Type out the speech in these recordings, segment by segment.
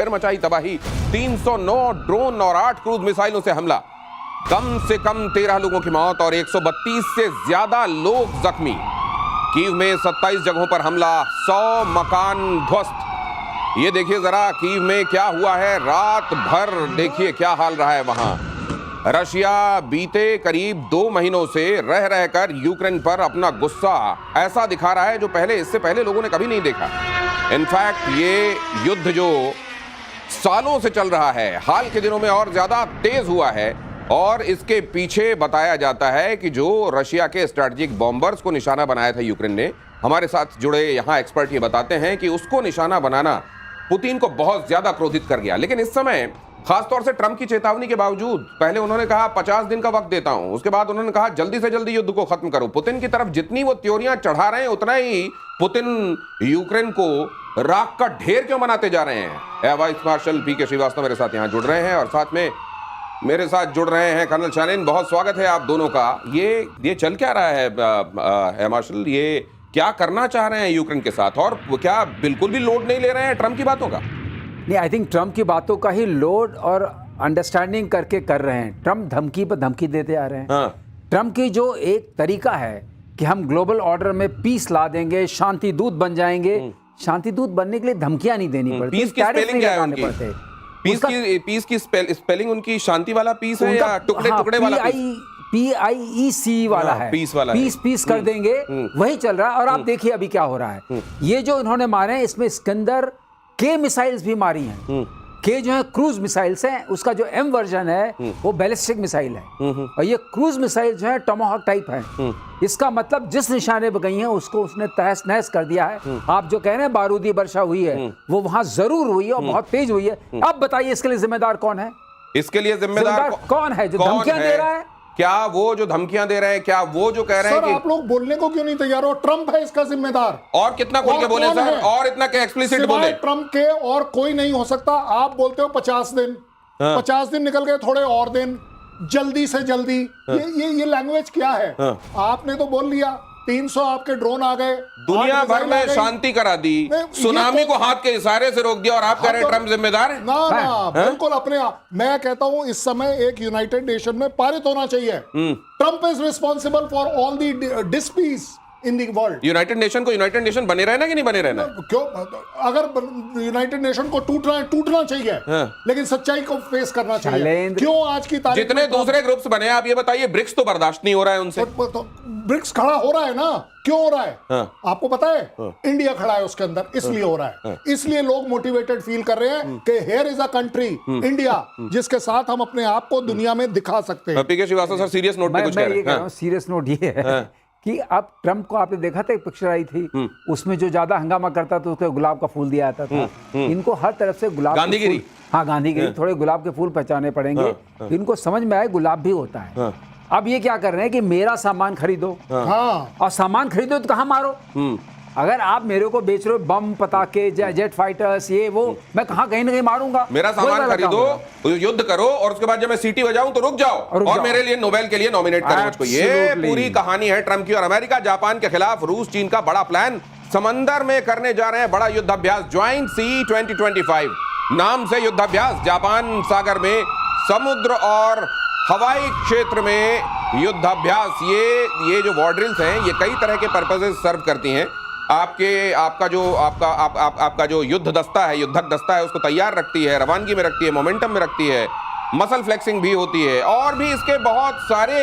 फिर मचाई तबाही। 309 ड्रोन और 8 क्रूज मिसाइलों से हमला, कम से कम 13 लोगों की मौत और 132 से ज्यादा लोग जख्मी। कीव में 27 जगहों पर हमला, 100 मकान ध्वस्त। ये देखिए जरा कीव में क्या हुआ है, रात भर देखिए क्या हाल रहा है वहां। रशिया बीते करीब 2 महीनों से रह रहकर यूक्रेन पर अपना गुस्सा ऐसा दिखा रहा है जो इससे पहले लोगों ने कभी नहीं देखा। इनफैक्ट ये युद्ध जो सालों से चल रहा है, हाल के दिनों में और ज्यादा तेज हुआ है और इसके पीछे बताया जाता है कि जो रशिया के स्ट्रैटेजिक बॉम्बर्स को निशाना बनाया था यूक्रेन ने, हमारे साथ जुड़े यहां एक्सपर्ट ये बताते हैं कि उसको निशाना बनाना पुतिन को बहुत ज्यादा क्रोधित कर गया। लेकिन इस समय खासतौर से ट्रंप की चेतावनी के बावजूद, पहले उन्होंने कहा 50 दिन का वक्त देता हूं, उसके बाद उन्होंने कहा जल्दी से जल्दी युद्ध को खत्म करो। पुतिन की तरफ जितनी वो त्योरियां चढ़ा रहे हैं उतना ही पुतिन यूक्रेन को राख का ढेर क्यों बनाते जा रहे हैं। एयर वाइस मार्शल पीके श्रीवास्तव मेरे साथ यहां जुड़ रहे हैं और साथ में मेरे साथ जुड़ रहे हैं कर्नल शालीन। बहुत स्वागत है आप दोनों का। ये चल क्या रहा है एयर मार्शल, ये क्या करना चाह रहे हैं यूक्रेन के साथ और क्या बिल्कुल भी लोड नहीं ले रहे हैं ट्रंप की बातों का? नहीं, आई थिंक ट्रंप की बातों का ही लोड और अंडरस्टैंडिंग करके कर रहे हैं। ट्रंप धमकी पर धमकी देते आ रहे हैं। हाँ। ट्रंप की जो एक तरीका है कि हम ग्लोबल ऑर्डर में पीस ला देंगे, शांति दूत बन जाएंगे। शांति दूत बनने के लिए धमकियां नहीं देनी पड़ती, पीस की स्पेलिंग क्या है उनकी? पीस की स्पेलिंग उनकी शांति वाला पीस है या टुकड़े टुकड़े वाला PIEC वाला है, पीस वाला पीस कर देंगे, वही चल रहा है। और आप देखिए अभी क्या हो रहा है। ये जो इन्होंने मारे हैं इसमें स्कंदर के मिसाइल्स भी मारी हैं। के जो है क्रूज मिसाइल्स हैं, उसका जो M वर्जन है वो बैलिस्टिक मिसाइल है और ये क्रूज मिसाइल जो है टोमाहॉक टाइप है। इसका मतलब जिस निशाने पर गई हैं उसको उसने तहस नहस कर दिया है। आप जो कह रहे हैं बारूदी वर्षा हुई है, वो वहां जरूर हुई है और बहुत तेज हुई है। अब बताइए इसके लिए जिम्मेदार कौन है? इसके लिए जिम्मेदार कौन है जो धमकियां दे रहा है? क्या वो जो धमकियां दे रहे हैं, क्या वो जो कह रहे हैं कि आप लोग बोलने को क्यों नहीं तैयार हो? ट्रंप है इसका जिम्मेदार। और कितना खोल के बोले सर, और इतना क्या एक्सप्लिसिट बोले? ट्रंप के और कोई नहीं हो सकता। आप बोलते हो 50 दिन, 50 दिन निकल गए, थोड़े और दिन, जल्दी से जल्दी। ये लैंग्वेज क्या है? आपने तो बोल लिया 300 आपके ड्रोन आ गए, दुनिया भर में शांति करा दी, सुनामी को हाथ के इशारे से रोक दिया और आप कह रहे हैं ट्रंप जिम्मेदार है? ना, बिल्कुल अपने आप। मैं कहता हूं इस समय एक यूनाइटेड नेशन में पारित होना चाहिए, Trump is responsible for all the disputes in the world. United Nation को यूनाइटेड नेशन बने रहना कि नहीं बने रहना? क्यों? अगर यूनाइटेड नेशन को टूटना चाहिए, लेकिन सच्चाई को फेस करना चाहिए। क्यों आज की तारीख जितने दूसरे ग्रुप्स बने, आप ये बताइए, ब्रिक्स तो बर्दाश्त नहीं हो रहा है उनसे। ब्रिक्स खड़ा हो रहा है ना, क्यों हो रहा है? आपको पता है? इंडिया खड़ा है उसके अंदर, इसलिए हो रहा है। इसलिए लोग मोटिवेटेड फील कर रहे हैं कि here is a country India जिसके साथ हम अपने आप को दुनिया में दिखा सकते हैं। पीके श्रीवास्तव सर सीरियस नोट पे कुछ कह रहे हैं। सीरियस नोट ये है कि अब ट्रंप को आपने देखा था, एक पिक्चर आई थी उसमें जो ज्यादा हंगामा करता था उसको गुलाब का फूल दिया जाता था। इनको हर तरफ से गुलाब, गांधीगिरी, हाँ गांधीगिरी, थोड़े गुलाब के फूल पहचाने पड़ेंगे। इनको समझ में आए गुलाब भी होता है। अब ये क्या कर रहे हैं कि मेरा सामान खरीदो, और सामान खरीदो तो कहाँ मारो? अगर आप मेरे को बेच रहे हो बम, पटाखे, जेट फाइटर्स, ये वो, मैं कहाँ कहीं ना कहीं मारूंगा। मेरा सामान खरीदो, युद्ध करो और उसके बाद जब मैं सीटी बजाऊं तो रुक जाओ और मेरे लिए नोबेल के लिए नॉमिनेट करो मुझको। ये पूरी कहानी है ट्रंप की। और अमेरिका जापान के खिलाफ रूस चीन का बड़ा प्लान, समंदर में करने जा रहे हैं बड़ा युद्धाभ्यास, ज्वाइंट सी 2025 नाम से युद्धाभ्यास। जापान सागर में समुद्र और हवाई क्षेत्र में युद्धाभ्यास। ये जो वॉर ड्रिल्स हैं ये कई तरह के पर्पसेस सर्व करती हैं। आपका जो युद्ध दस्ता है, युद्धक दस्ता है, उसको तैयार रखती है, रवानगी में रखती है, मोमेंटम में रखती है, मसल फ्लेक्सिंग भी होती है और भी इसके बहुत सारे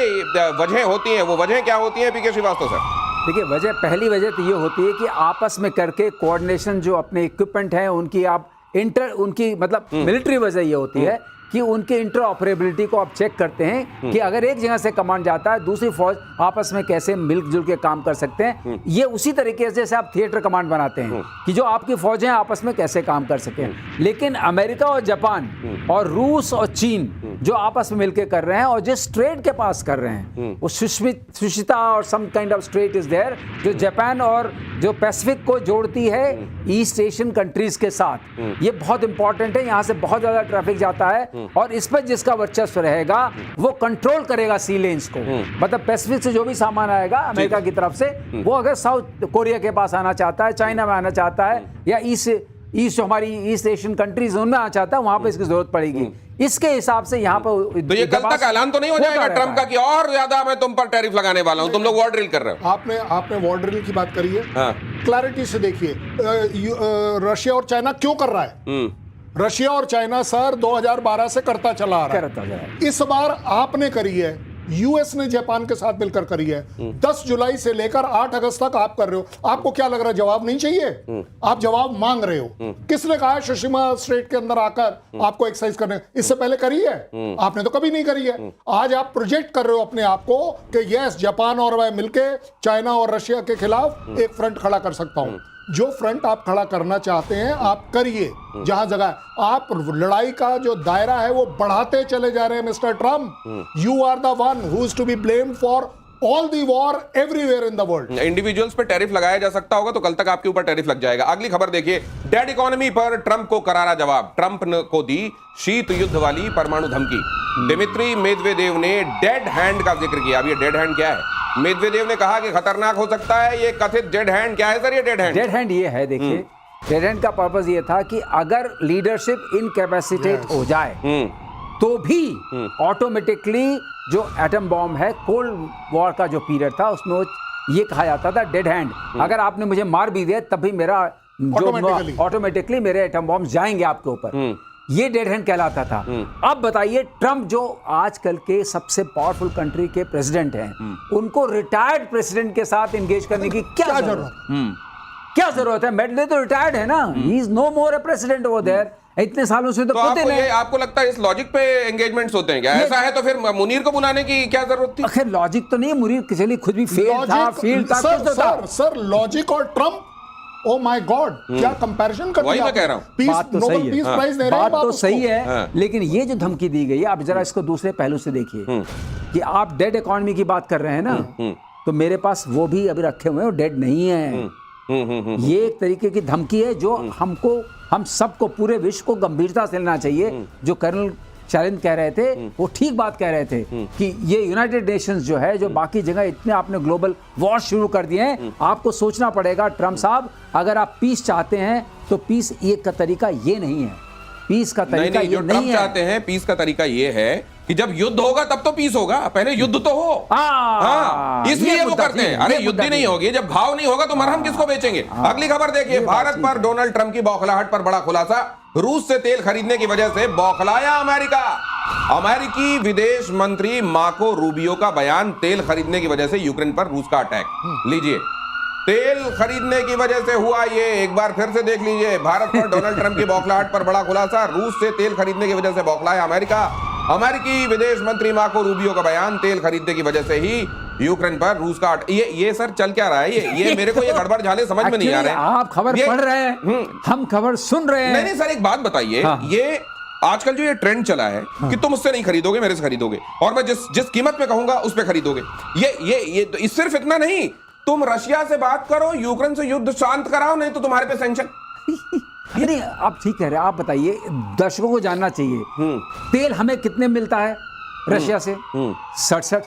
वजह होती हैं। वो वजह क्या होती है पीके श्रीवास्तव सर? देखिए, पहली वजह तो ये होती है कि आपस में करके कोऑर्डिनेशन, जो अपने इक्विपमेंट है उनकी आप उनकी मतलब मिलिट्री वजह ये होती है कि उनके इंटरऑपरेबिलिटी को आप चेक करते हैं कि अगर एक जगह से कमांड जाता है दूसरी फौज आपस में कैसे मिलजुल के काम कर सकते हैं। ये उसी तरीके से जैसे आप थिएटर कमांड बनाते हैं कि जो आपकी फौजें आपस में कैसे काम कर सकें। लेकिन अमेरिका और जापान और रूस और चीन जो आपस में मिलकर कर रहे हैं और जिस स्ट्रेट के पास कर रहे हैं वो सुशिता और some kind of strait is there, जो जापान और जो पैसिफिक को जोड़ती है ईस्ट एशियन कंट्रीज के साथ। ये बहुत इंपॉर्टेंट है, यहाँ से बहुत ज्यादा ट्रैफिक जाता है और इस पर जिसका वर्चस्व रहेगा वो कंट्रोल करेगा सी लेन्स को। मतलब पैसिफिक से जो भी सामान आएगा अमेरिका की तरफ से, वो अगर साउथ कोरिया के पास आना चाहता है, चाइना में आना चाहता है या ईस्ट, हमारी ईस्ट एशियन कंट्रीज उनमें आना चाहता है, वहां पे इसकी जरूरत पड़ेगी। इसके हिसाब से यहाँ पर तो ये कल तक ऐलान तो नहीं हो जाएगा ट्रंप का कि और ज्यादा मैं तुम पर टैरिफ लगाने वाला हूं, तुम लोग वॉर ड्रिल कर रहे हो? आपने वॉर ड्रिल की बात करी है, हाँ। क्लैरिटी से देखिए, रशिया और चाइना क्यों कर रहा है? रशिया और चाइना सर 2012 से करता चला आ रहा है। इस बार आपने करी है, यूएस ने जापान के साथ मिलकर करी है। 10 जुलाई से लेकर 8 अगस्त तक आप कर रहे हो। आपको क्या लग रहा है जवाब नहीं चाहिए? आप जवाब मांग रहे हो। किसने कहा है सुषमा स्ट्रेट के अंदर आकर आपको एक्सरसाइज करने? इससे पहले करी है? आपने तो कभी नहीं करी है। आज आप प्रोजेक्ट कर रहे हो अपने आप को कि यस, जापान और मैं मिलके चाइना और रशिया के खिलाफ एक फ्रंट खड़ा कर सकता हूं। जो फ्रंट आप खड़ा करना चाहते हैं आप करिए, जहां जगह आप लड़ाई का जो दायरा है वो बढ़ाते चले जा रहे हैं mister Trump. You are the one who is to be blamed for all the war everywhere in the world. Individuals पे टैरिफ लगाया जा सकता होगा तो कल तक आपके ऊपर टैरिफ लग जाएगा। अगली खबर देखिए, डेड इकोनॉमी पर ट्रंप को करारा जवाब। ट्रंप को दी शीत युद्ध वाली परमाणु धमकी। दिमित्री मेदवेदेव ने डेड हैंड का जिक्र किया। अब ये डेड हैंड क्या है? मेदवेदेव ने कहा कि खतरनाक हो सकता है ये कथित डेड हैंड। क्या है सर ये डेड हैंड? डेड हैंड ये है, देखिए, डेड हैंड का पर्पस ये था कि अगर लीडरशिप इनकैपेसिटेट हो जाए तो भी ऑटोमेटिकली जो एटम बॉम्ब है, कोल्ड वॉर का जो पीरियड था उसमें ये कहा जाता था डेड हैंड, अगर आपने मुझे मार भी दिया तब भी मेरा ऑटोमेटिकली मेरे एटम बॉम्ब जाएंगे आपके ऊपर। ये डेड हैंड कहलाता था। अब बताइए, ट्रंप जो आजकल के सबसे पावरफुल कंट्री के प्रेसिडेंट हैं, उनको रिटायर्ड प्रेसिडेंट के साथ एंगेज करने की क्या जरूरत है? मेडवेदेव तो रिटायर्ड है ना, he is no more a president over there. इतने सालों से तो पता नहीं। आपको लगता है इस लॉजिक पे एंगेजमेंट्स होते हैं क्या? ऐसा है तो फिर मुनीर को बुलाने की क्या जरूरत थी? आखिर लॉजिक तो नहीं, मुनीर चलिए खुद भी फेल था, सर लॉजिक और ट्रंप, ओ माय गॉड, क्या कंपैरिजन कर वही मैं कह रहा हूं। बात तो सही है, बात तो सही है, लेकिन ये जो धमकी दी गई है, आप जरा इसको दूसरे पहलू से देखिए कि आप डेड इकोनॉमी की बात कर रहे हैं ना, तो मेरे पास वो भी अभी रखे हुए हैं, डेड नहीं है। ये एक तरीके की धमकी है जो हम सबको, पूरे विश्व को गंभीरता से लेना चाहिए। जो कर्नल चारिंद कह रहे थे वो ठीक बात कह रहे थे कि ये यूनाइटेड नेशंस जो है, जो बाकी जगह इतने आपने ग्लोबल वॉर शुरू कर दिए हैं, आपको सोचना पड़ेगा ट्रंप साहब, अगर आप पीस चाहते हैं तो पीस एक का तरीका ये नहीं है। पीस का तरीका ये नहीं है। चाहते हैं पीस का तरीका ये है कि जब युद्ध होगा तब तो पीस होगा, पहले युद्ध तो हो। हाँ, इसलिए वो करते हैं। अरे युद्ध ही नहीं होगी, जब घाव नहीं होगा तो मरहम किसको बेचेंगे? अगली खबर देखिए, भारत पर डोनाल्ड ट्रंप की बौखलाहट पर बड़ा खुलासा। रूस से तेल खरीदने की वजह से बौखलाया अमेरिका। अमेरिकी विदेश मंत्री मार्को रूबियो का बयान, तेल खरीदने की वजह से यूक्रेन पर रूस का अटैक। लीजिए, तेल खरीदने की वजह से हुआ ये, एक बार फिर से देख लीजिए। भारत पर डोनाल्ड ट्रंप की बौखलाहट पर बड़ा खुलासा। रूस से तेल खरीदने की वजह से बौखलाया अमेरिका। अमेरिकी विदेश मंत्री मार्को रूबियो का बयान, तेल खरीदने की वजह से ही यूक्रेन पर रूस का ये सर चल क्या रहा है? ये मेरे को ये गड़बड़ झाले समझ में नहीं आ रहे हैं। आप खबर पढ़ रहे हैं, हम खबर सुन रहे हैं। नहीं सर, एक बात बताइए, ये आजकल जो ये ट्रेंड चला है कि तुम उससे नहीं खरीदोगे, मेरे से खरीदोगे, और मैं जिस कीमत पे कहूंगा उस पे खरीदोगे। ये तो सिर्फ इतना नहीं, तुम रशिया से बात करो, यूक्रेन से युद्ध शांत कराओ, नहीं तो तुम्हारे पे सैंक्शन। नहीं, आप ठीक कह रहे हैं। आप बताइए, दर्शकों को जानना चाहिए तेल हमें कितने मिलता है रशिया से? 67।